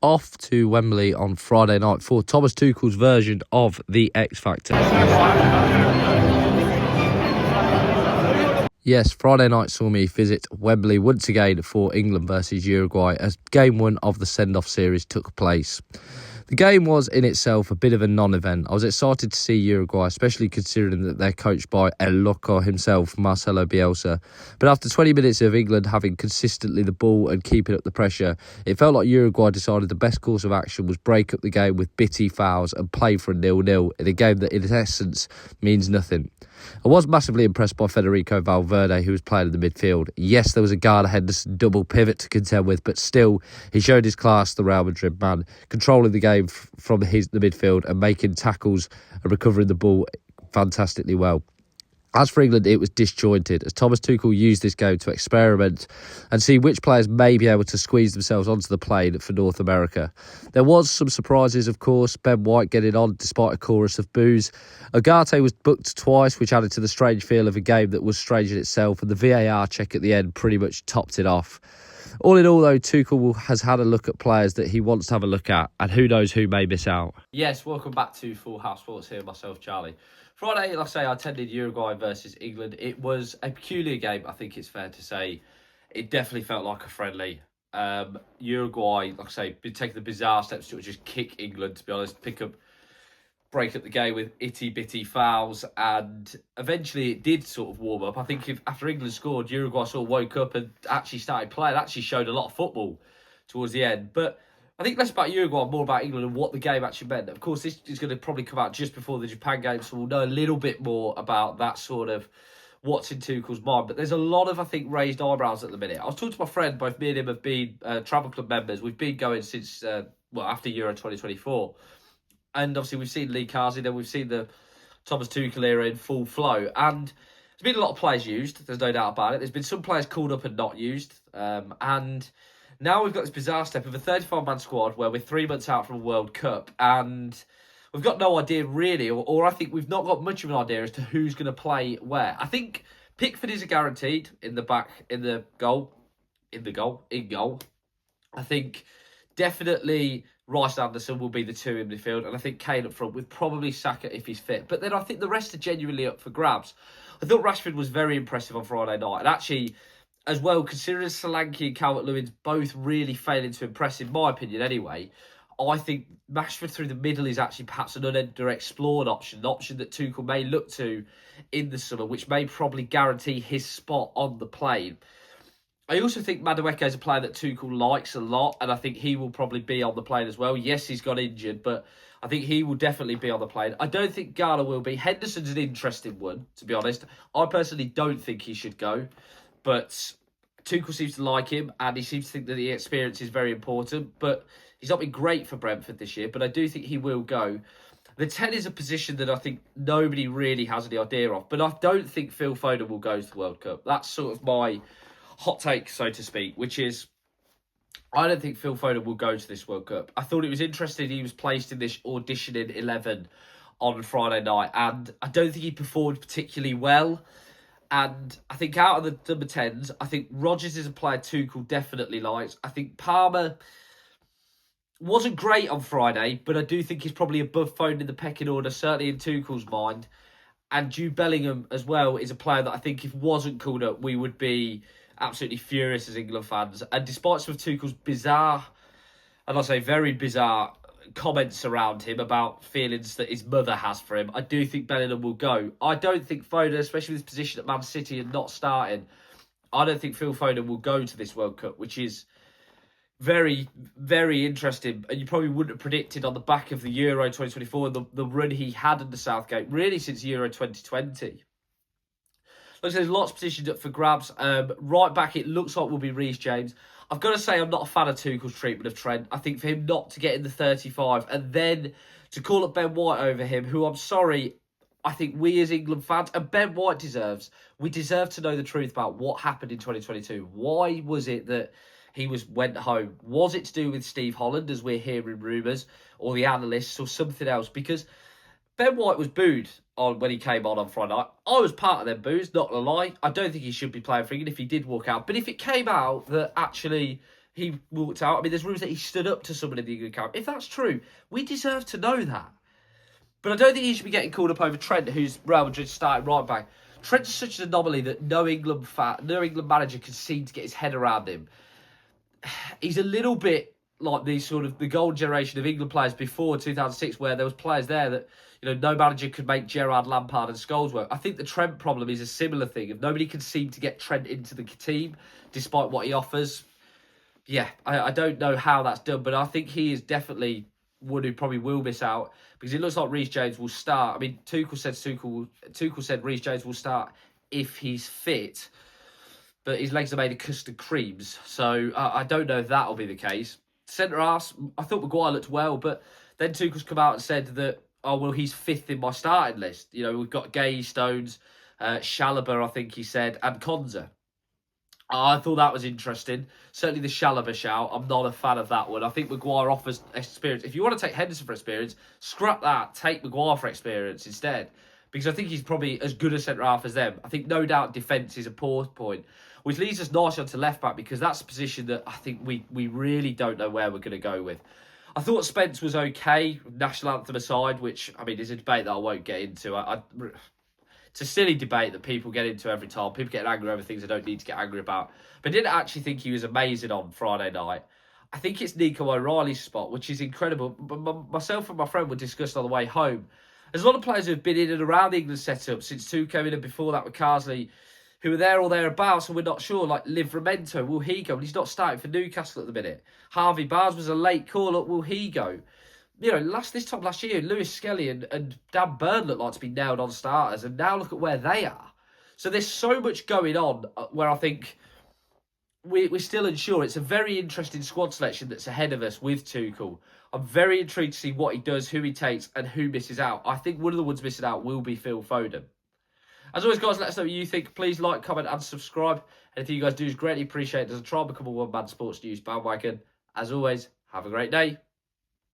off to Wembley on Friday night for Thomas Tuchel's version of the X Factor. Yes, Friday night saw me visit Wembley once again for England versus Uruguay as game one of the send-off series took place. The game was in itself a bit of a non-event. I was excited to see Uruguay, especially considering that they're coached by El Loco himself, Marcelo Bielsa. But after 20 minutes of England having consistently the ball and keeping up the pressure, it felt like Uruguay decided the best course of action was break up the game with bitty fouls and play for a 0-0 in a game that in essence means nothing. I was massively impressed by Federico Valverde, who was playing in the midfield. Yes, there was a Garner Henderson double pivot to contend with, but still, he showed his class, the Real Madrid man, controlling the game from the midfield and making tackles and recovering the ball fantastically well. As for England, it was disjointed, as Thomas Tuchel used this game to experiment and see which players may be able to squeeze themselves onto the plane for North America. There was some surprises, of course, Ben White getting on despite a chorus of boos. Ugarte was booked twice, which added to the strange feel of a game that was strange in itself, and the VAR check at the end pretty much topped it off. All in all, though, Tuchel has had a look at players that he wants to have a look at, and who knows who may miss out. Yes, welcome back to Full House Sports here, myself, Charlie. Friday, like I say, I attended Uruguay versus England. It was a peculiar game, I think it's fair to say. It definitely felt like a friendly. Uruguay, like I say, been taking the bizarre steps to just kick England, to be honest, break up the game with itty-bitty fouls, and eventually it did sort of warm up. I think after England scored, Uruguay sort of woke up and actually started playing, actually showed a lot of football towards the end. But I think less about Uruguay, more about England and what the game actually meant. Of course, this is going to probably come out just before the Japan game, so we'll know a little bit more about that sort of what's in Tuchel's mind. But there's a lot of, I think, raised eyebrows at the minute. I was talking to my friend, both me and him have been travel club members. We've been going since, after Euro 2024. And obviously we've seen Lee Carsey, then we've seen the Thomas Tuchel era in full flow. And there's been a lot of players used, there's no doubt about it. There's been some players called up and not used. And now we've got this bizarre step of a 35-man squad where we're 3 months out from a World Cup. And we've got no idea really, or I think we've not got much of an idea as to who's going to play where. I think Pickford is a guaranteed in goal. I think definitely Rice and Anderson will be the two in midfield, and I think Kane up front with probably Saka if he's fit. But then I think the rest are genuinely up for grabs. I thought Rashford was very impressive on Friday night, and actually, as well, considering Solanke and Calvert-Lewin's both really failing to impress, in my opinion anyway, I think Rashford through the middle is actually perhaps an underexplored option, an option that Tuchel may look to in the summer, which may probably guarantee his spot on the plane. I also think Madueke is a player that Tuchel likes a lot, and I think he will probably be on the plane as well. Yes, he's got injured, but I think he will definitely be on the plane. I don't think Gala will be. Henderson's an interesting one, to be honest. I personally don't think he should go, but Tuchel seems to like him, and he seems to think that the experience is very important, but he's not been great for Brentford this year, but I do think he will go. The 10 is a position that I think nobody really has any idea of, but I don't think Phil Foden will go to the World Cup. That's sort of my hot take, so to speak, which is I don't think Phil Foden will go to this World Cup. I thought it was interesting he was placed in this auditioning 11 on Friday night, and I don't think he performed particularly well. And I think out of the number 10s, I think Rodgers is a player Tuchel definitely likes. I think Palmer wasn't great on Friday, but I do think he's probably above Foden in the pecking order, certainly in Tuchel's mind. And Jude Bellingham as well is a player that I think if wasn't called up, we would be absolutely furious as England fans. And despite some of Tuchel's bizarre, and I'll say very bizarre, comments around him about feelings that his mother has for him, I do think Bellingham will go. I don't think Foden, especially with his position at Man City and not starting, I don't think Phil Foden will go to this World Cup, which is very, very interesting. And you probably wouldn't have predicted on the back of the Euro 2024, the run he had under Southgate, really since Euro 2020. Like I said, there's lots of positions up for grabs. Right back, it looks like will be Reece James. I've got to say, I'm not a fan of Tuchel's treatment of Trent. I think for him not to get in the 35 and then to call up Ben White over him, who I'm sorry, I think we as England fans, and Ben White we deserve to know the truth about what happened in 2022. Why was it that he went home? Was it to do with Steve Holland, as we're hearing rumours, or the analysts, or something else? Because Ben White was booed when he came on Friday night. I was part of them boos, not gonna lie. I don't think he should be playing for England if he did walk out. But if it came out that actually he walked out. I mean, there's rumours that he stood up to someone in the England camp. If that's true, we deserve to know that. But I don't think he should be getting called up over Trent, who's Real Madrid's starting right back. Trent's such an anomaly that no England manager can seem to get his head around him. He's a little bit like the golden generation of England players before 2006, where there was players there that no manager could make Gerrard, Lampard and Scholes work. I think the Trent problem is a similar thing. If nobody can seem to get Trent into the team, despite what he offers, yeah, I don't know how that's done, but I think he is definitely one who probably will miss out, because it looks like Reece James will start. I mean, Tuchel said Reece James will start if he's fit, but his legs are made of custard creams, so I don't know if that'll be the case. Centre-halves, I thought Maguire looked well, but then Tuchel's come out and said that, oh, well, he's fifth in my starting list. We've got Gay, Stones, Chalobah, I think he said, and Konza. I thought that was interesting. Certainly the Chalobah shout. I'm not a fan of that one. I think Maguire offers experience. If you want to take Henderson for experience, scrap that. Take Maguire for experience instead. Because I think he's probably as good a centre-half as them. I think no doubt defence is a poor point. Which leads us nicely onto left-back, because that's a position that I think we really don't know where we're going to go with. I thought Spence was okay, national anthem aside, which, I mean, is a debate that I won't get into. It's a silly debate that people get into every time. People get angry over things they don't need to get angry about. But I didn't actually think he was amazing on Friday night. I think it's Nico O'Reilly's spot, which is incredible. But myself and my friend were discussing on the way home. There's a lot of players who have been in and around the England setup since Tuchel came in, and before that with Carsley, who are there or thereabouts, and we're not sure. Like Livramento, will he go? Well, he's not starting for Newcastle at the minute. Harvey Barnes was a late call-up. Will he go? This time last year, Lewis Skelly and Dan Burn looked like to be nailed on starters, and now look at where they are. So there's so much going on where I think we're still unsure. It's a very interesting squad selection that's ahead of us with Tuchel. I'm very intrigued to see what he does, who he takes, and who misses out. I think one of the ones missing out will be Phil Foden. As always, guys, let us know what you think. Please like, comment, and subscribe. Anything you guys do is greatly appreciated as I try and become a one-man sports news bandwagon. As always, have a great day.